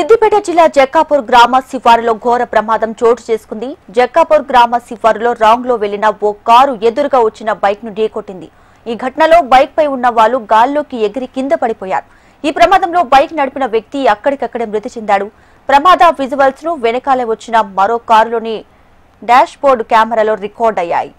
సిద్దిపేట జిల్లా జక్కాపూర్ గ్రామ శివారులో ఘోర ప్రమాదం చోటు చేసుకుంది. జక్కాపూర్ గ్రామ శివారులో రాంగ్ లో వెళ్లిన ఓ కారు ఎదురుగా వచ్చిన బైక్ ను ఢీకొట్టింది. ఈ ఘటనలో బైక్ పై ఉన్న వాళ్ళు గాల్లోకి ఎగిరి కింద పడిపోయారు. ఈ ప్రమాదంలో బైక్ నడిపిన వ్యక్తి అక్కడికక్కడే మృతి చెందాడు. ప్రమాద విజువల్స్ ను వెనకాలే వచ్చిన మరో కారులోని డాష్ బోర్డు కెమెరాలో రికార్డ్ అయ్యాయి.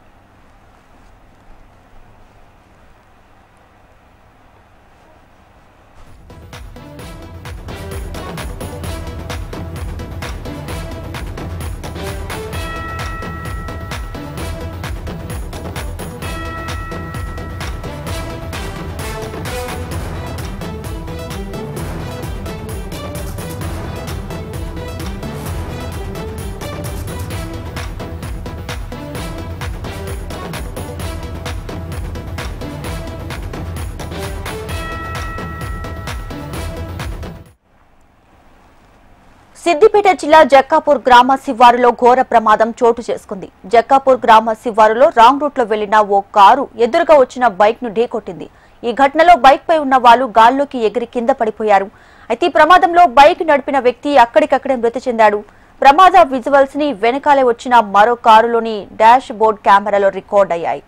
సిద్దిపేట జిల్లా జక్కాపూర్ గ్రామ శివారులో ఘోర ప్రమాదం చోటు చేసుకుంది. జక్కాపూర్ గ్రామ శివారులో రాంగ్ రూట్ లో వెళ్లిన ఓ కారు ఎదురుగా వచ్చిన బైక్ ను ఢీకొట్టింది. ఈ ఘటనలో బైక్ పై ఉన్న వాళ్ళు గాల్లోకి ఎగిరి కింద పడిపోయారు. అయితే ఈ ప్రమాదంలో బైక్ నడిపిన వ్యక్తి అక్కడికక్కడే మృతి చెందాడు. ప్రమాద విజువల్స్ ని వెనకాలే వచ్చిన మరో కారులోని డాష్ బోర్డు కెమెరాలో రికార్డ్ అయ్యాయి.